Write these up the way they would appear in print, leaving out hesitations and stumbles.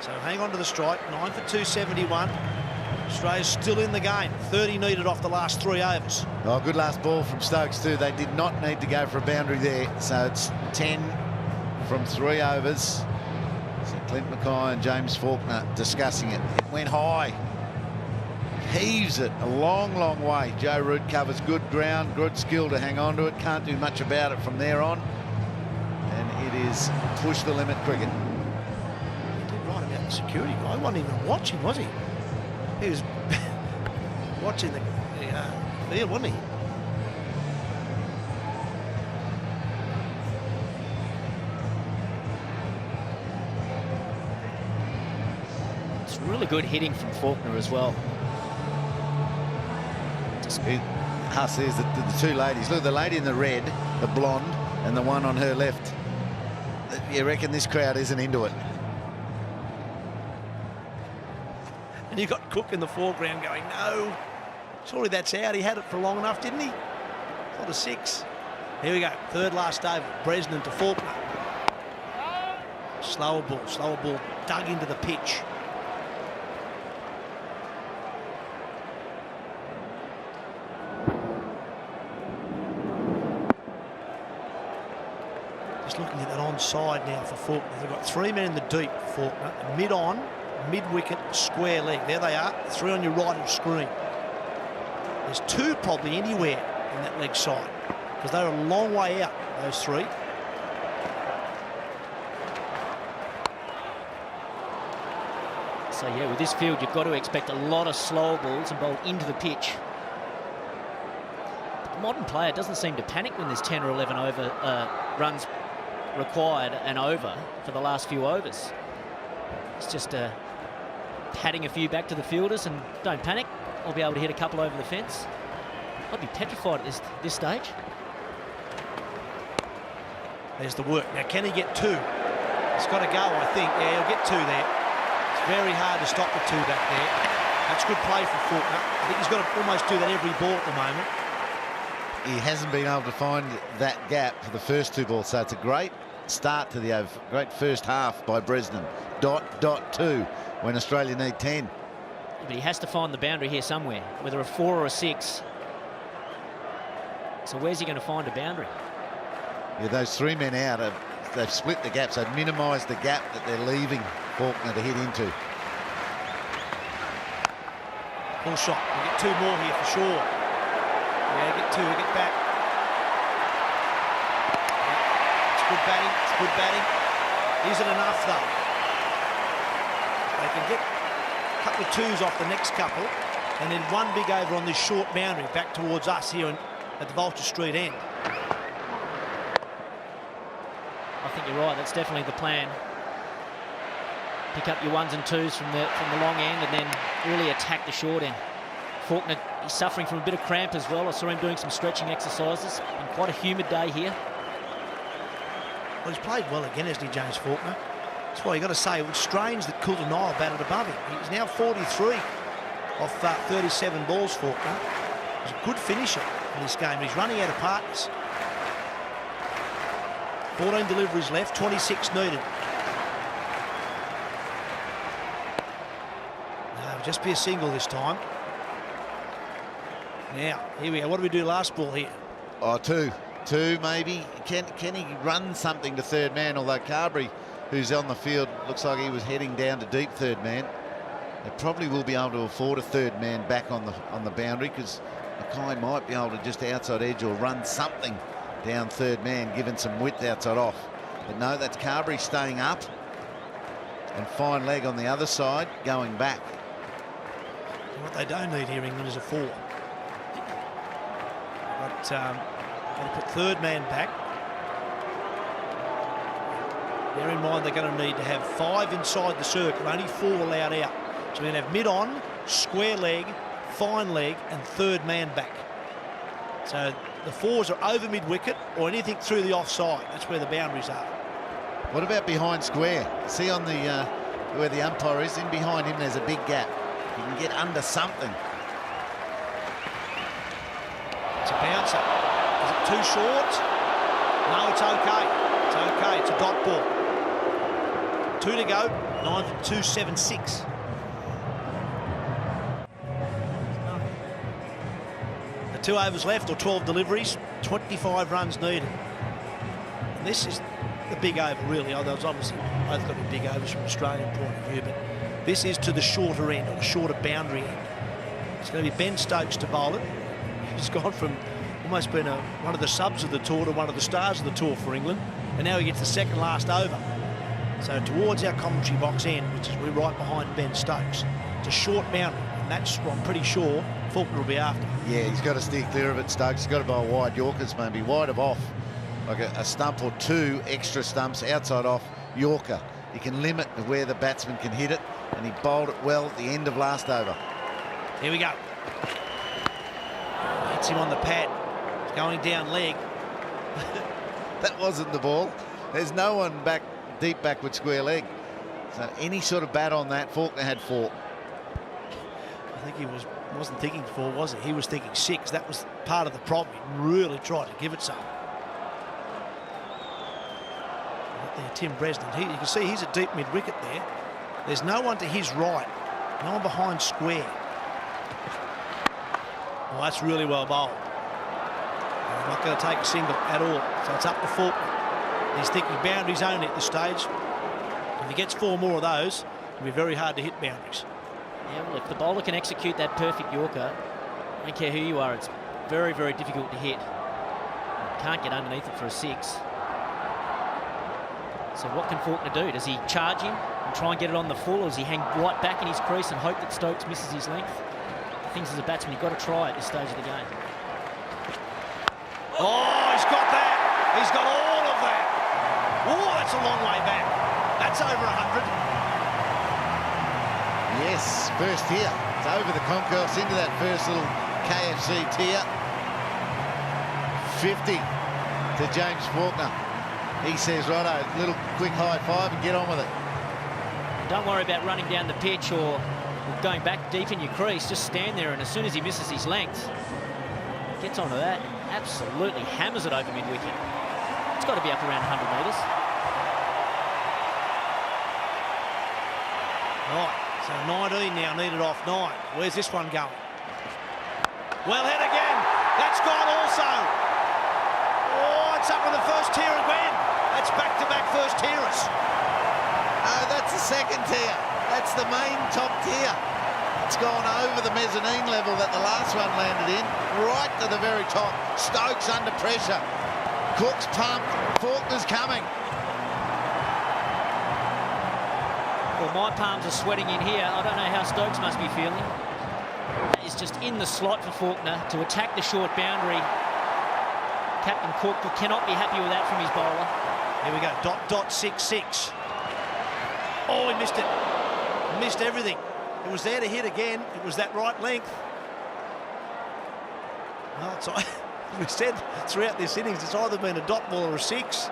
So hang on to the strike. 9 for 271. Australia's still in the game. 30 needed off the last 3 overs. Oh, good last ball from Stokes too. They did not need to go for a boundary there. So it's 10 from 3 overs. So Clint Mackay and James Faulkner discussing it. It went high. Heaves it a long, long way. Joe Root covers good ground, good skill to hang on to it. Can't do much about it from there on. And it is push the limit cricket. He did right about the security guy. He wasn't even watching, was he? He was watching the field, wasn't he? It's really good hitting from Faulkner as well. Huss, there's the 2 ladies. Look, the lady in the red, the blonde, and the one on her left. You reckon this crowd isn't into it? And you got Cook in the foreground going, no, surely that's out. He had it for long enough, didn't he? Not a 6. Here we go. 3rd last over. Bresnan to Faulkner. Slower ball dug into the pitch. Just looking at that onside now for Faulkner. They've got 3 men in the deep, Faulkner. Mid-on, mid-wicket, square leg. There they are. 3 on your right of screen. There's 2 probably anywhere in that leg side because they're a long way out, those 3. So yeah, with this field, you've got to expect a lot of slow balls and bowled into the pitch. But the modern player doesn't seem to panic when there's 10 or 11 runs required and over for the last few overs. It's just patting a few back to the fielders and don't panic. I'll be able to hit a couple over the fence. I'd be petrified at this stage. There's the work. Now, can he get 2? He's got to go, I think. Yeah, he'll get 2 there. It's very hard to stop the 2 back there. That's good play for Faulkner. I think he's got to almost do that every ball at the moment. He hasn't been able to find that gap for the first 2 balls, so it's a great start to the over. Great first half by Bresnan. .2 when Australia need 10. But he has to find the boundary here somewhere, whether a 4 or a 6. So where's he going to find a boundary? Yeah, those 3 men out, they've split the gaps. They've minimised the gap that they're leaving Faulkner to hit into. Full shot. We'll get 2 more here for sure. Yeah, get 2, get back. Yeah, it's good batting, it's good batting. Isn't enough though. They can get a couple of 2s off the next couple and then 1 big over on this short boundary back towards us here at the Vulture Street end. I think you're right. That's definitely the plan. Pick up your 1s and 2s from the long end and then really attack the short end. Faulkner, he's suffering from a bit of cramp as well. I saw him doing some stretching exercises. Been quite a humid day here. Well, he's played well again, hasn't he, James Faulkner? That's why you got to say it was strange that Coulter Nile batted above him. He's now 43 off 37 balls, Faulkner. He's a good finisher in this game. He's running out of partners. 14 deliveries left, 26 needed. No, just be a single this time. Now, here we go. What do we do last ball here? Oh, 2 maybe. Can he run something to 3rd man? Although Carberry, who's on the field, looks like he was heading down to deep 3rd man. They probably will be able to afford a 3rd man back on the boundary because Mackay might be able to just outside edge or run something down 3rd man, given some width outside off. But no, that's Carberry staying up and fine leg on the other side going back. And what they don't need here, England, is a 4. But going to put 3rd man back. Bear in mind they're going to need to have 5 inside the circle, only 4 allowed out. So we're going to have mid-on, square leg, fine leg and 3rd man back. So the 4s are over mid-wicket or anything through the offside. That's where the boundaries are. What about behind square? See on the where the umpire is, in behind him there's a big gap. You can get under something. It's a bouncer. Is it too short? No, it's okay. It's okay. It's a dot ball. 2 to go, 9 for 276. The 2 overs left, or 12 deliveries, 25 runs needed. And this is the big over, really. Although it's obviously both got to be big overs from an Australian point of view, but this is to the shorter end, or the shorter boundary end. It's going to be Ben Stokes to bowl it. He's gone from almost being one of the subs of the tour to one of the stars of the tour for England, and now he gets the second last over. So towards our commentary box end, which is we're right behind Ben Stokes. It's a short boundary, and that's what I'm pretty sure Faulkner will be after. Yeah, he's got to steer clear of it, Stokes. He's got to bowl wide Yorkers, maybe wide of off, like a stump or 2 extra stumps outside off Yorker. You can limit where the batsman can hit it, and he bowled it well at the end of last over. Here we go. Hits him on the pad. It's going down leg. That wasn't the ball. There's no one back deep backward square leg. So any sort of bat on that, Faulkner had 4. I think he wasn't thinking 4, was he? He was thinking 6. That was part of the problem. He really tried to give it some. Right there, Tim Bresnan. You can see he's a deep mid-wicket there. There's no one to his right. No one behind square. Well, that's really well bowled. He's not going to take a single at all. So it's up to Faulkner. He's thinking boundaries only at this stage. If he gets 4 more of those, it'll be very hard to hit boundaries. Yeah, well, if the bowler can execute that perfect Yorker, I don't care who you are, it's very, very difficult to hit. Can't get underneath it for a 6. So what can Faulkner do? Does he charge him and try and get it on the full, or does he hang right back in his crease and hope that Stokes misses his length? Things as a batsman, you've got to try at this stage of the game. Oh, he's got that. He's got all of that. Oh, that's a long way back. That's over 100. Yes, first tier. It's over the concourse into that first little KFC tier. 50 to James Faulkner. He says, righto, little quick high five and get on with it. Don't worry about running down the pitch or going back deep in your crease. Just stand there, and as soon as he misses his length, gets onto that, absolutely hammers it over mid-wicket. It's got to be up around 100 metres. Right, so 19 now, needed off 9. Where's this one going? Well hit again. That's gone also. Oh, it's up in the first tier again. That's back-to-back first tiers. Oh, that's the second tier. That's the main top tier. It's gone over the mezzanine level that the last one landed in, right to the very top. Stokes under pressure. Cook's pumped. Faulkner's coming. Well, my palms are sweating in here. I don't know how Stokes must be feeling. He's just in the slot for Faulkner to attack the short boundary. Captain Cook cannot be happy with that from his bowler. Here we go, dot 6-6. Oh, he missed it. Missed everything. It was there to hit again. It was that right length. Well, it's, we said throughout this innings, it's either been a dot ball or a 6.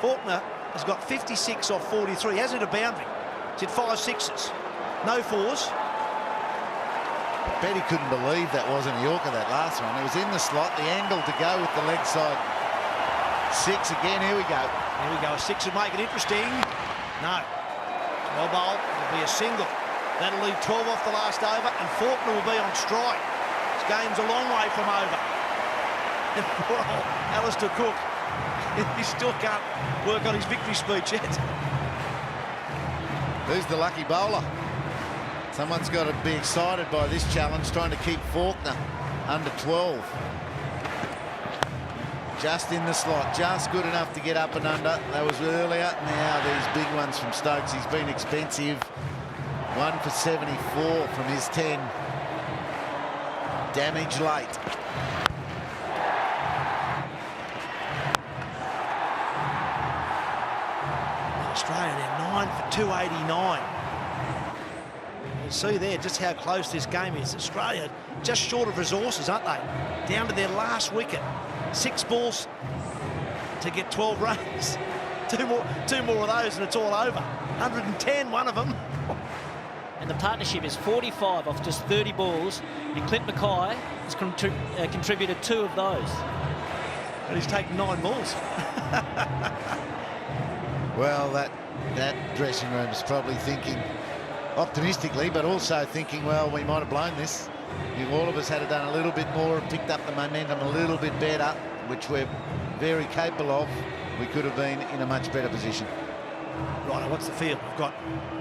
Faulkner has got 56 off 43. He hasn't hit a boundary. He's hit 5 6s. No 4s. I bet he couldn't believe that wasn't a Yorker, that last one. It was in the slot, the angle to go with the leg side. 6 again, here we go. Here we go, a 6 would make it interesting. No. Well bowled, it'll be a single. That'll leave 12 off the last over, and Faulkner will be on strike. This game's a long way from over. Poor old Alistair Cook. He still can't work on his victory speech yet. Who's the lucky bowler? Someone's got to be excited by this challenge, trying to keep Faulkner under 12. Just in the slot, just good enough to get up and under. That was earlier. Now these big ones from Stokes. He's been expensive. 1 for 74 from his 10. Damage late. Australia, they're 9 for 289. You see there just how close this game is. Australia just short of resources, aren't they? Down to their last wicket. 6 balls to get 12 runs. Two more of those and it's all over. 110, one of them. And the partnership is 45 off just 30 balls, and Clint Mackay has contributed 2 of those. And he's taken 9 balls. Well, that dressing room is probably thinking optimistically, but also thinking, well, we might have blown this. If all of us had done a little bit more, picked up the momentum a little bit better, which we're very capable of, we could have been in a much better position. Right, what's the field? We've got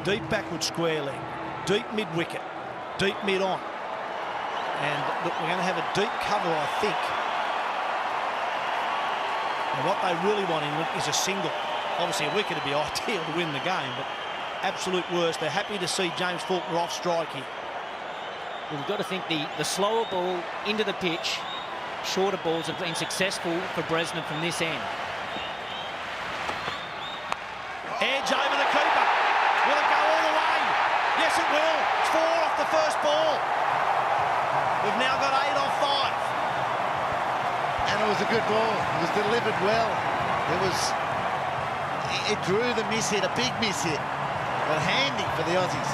deep backward square leg, deep mid-wicket, deep mid-on. And look, we're going to have a deep cover, I think. And what they really want is a single. Obviously, a wicket would be ideal to win the game, but absolute worst. They're happy to see James Faulkner off strike here. Well, we've got to think the slower ball into the pitch, shorter balls have been successful for Bresnan from this end. Edge over the keeper. Will it go all the way? Yes, it will. It's 4 off the first ball. We've now got 8 off 5. And it was a good ball. It was delivered well. It drew the miss hit, a big miss hit, but handy for the Aussies.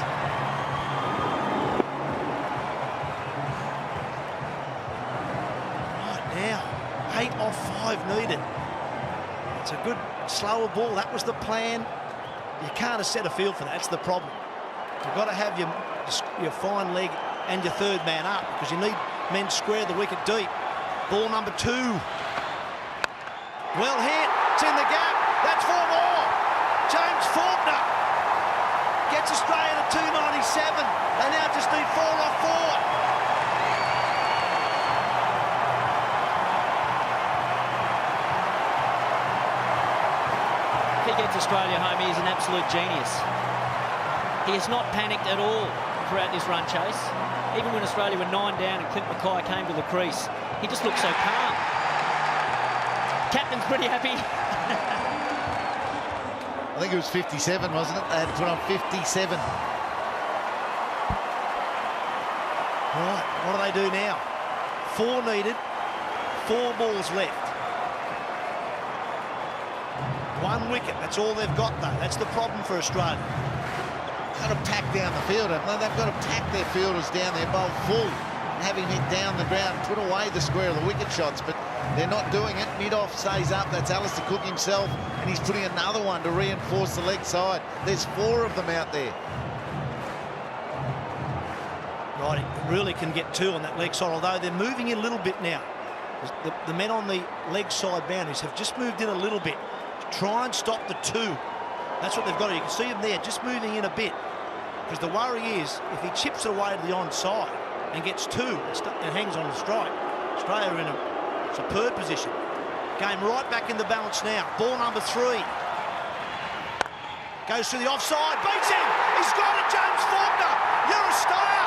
Right now, 8 off 5 needed. It's a good slower ball. That was the plan. You can't have set a field for that. That's the problem. You've got to have your fine leg and your third man up, because you need men to square the wicket deep. Ball number 2. Well hit. It's in the gap. That's 4 more. James Faulkner gets Australia to 297. They now just need 4 off 4. If he gets Australia home, he is an absolute genius. He has not panicked at all throughout this run chase. Even when Australia were 9 down and Clint Mackay came to the crease, he just looked so calm. Captain's pretty happy. I think it was 57, wasn't it? They had to put on 57. Right, what do they do now? 4 needed, 4 balls left. 1 wicket, that's all they've got though. That's the problem for Australia. Got to pack down the field. They've got to pack their fielders down, their bowl full, and have him hit down the ground, put away the square of the wicket shots, but they're not doing it. Mid-off stays up. That's Alistair Cook himself, and he's putting another one to reinforce the leg side. There's 4 of them out there. Right, he really can get 2 on that leg side, although they're moving in a little bit now. The men on the leg side boundaries have just moved in a little bit to try and stop the 2. That's what they've got to do. You can see them there just moving in a bit, because the worry is if he chips it away to the onside and gets 2 and hangs on the strike, Australia are in a superb position. Game right back in the balance now. Ball number 3. Goes to the offside, beats him. He's got it, James Faulkner. You're a star.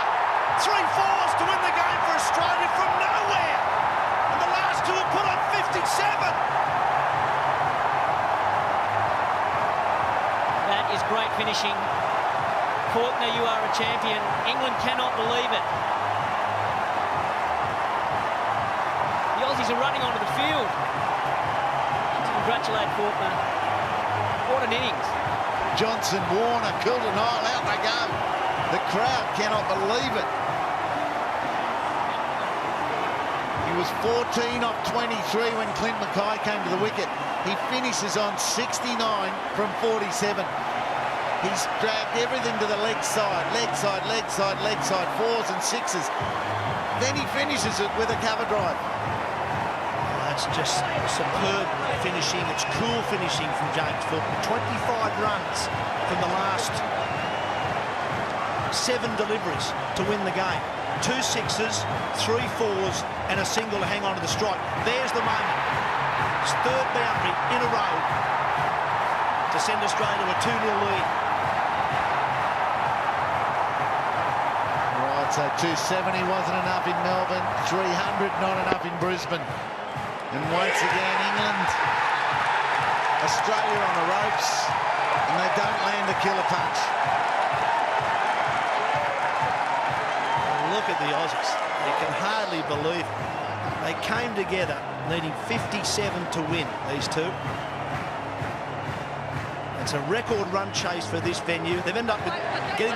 3 fours to win the game for Australia from nowhere. And the last 2 have put on 57. That is great finishing. Faulkner, you are a champion. England cannot believe it. The Aussies are running onto the field. Congratulate Faulkner. What an innings. Johnson, Warner, Coulter, Nile, out they go. The crowd cannot believe it. He was 14 off 23 when Clint Mackay came to the wicket. He finishes on 69 from 47. He's dragged everything to the leg side, leg side, leg side, leg side, 4s and 6s. Then he finishes it with a cover drive. That's just superb finishing. It's cool finishing from James Faulkner. 25 runs from the last 7 deliveries to win the game. 2 6s, 3 4s, and a single to hang on to the strike. There's the moment. His 3rd boundary in a row to send Australia to a 2-0 lead. Right, so 270 wasn't enough in Melbourne, 300 not enough in Brisbane. And once again, England, Australia on the ropes, and they don't land a killer punch. Look at the Aussies. You can hardly believe it. They came together needing 57 to win, these 2. It's a record run chase for this venue. They've ended up with getting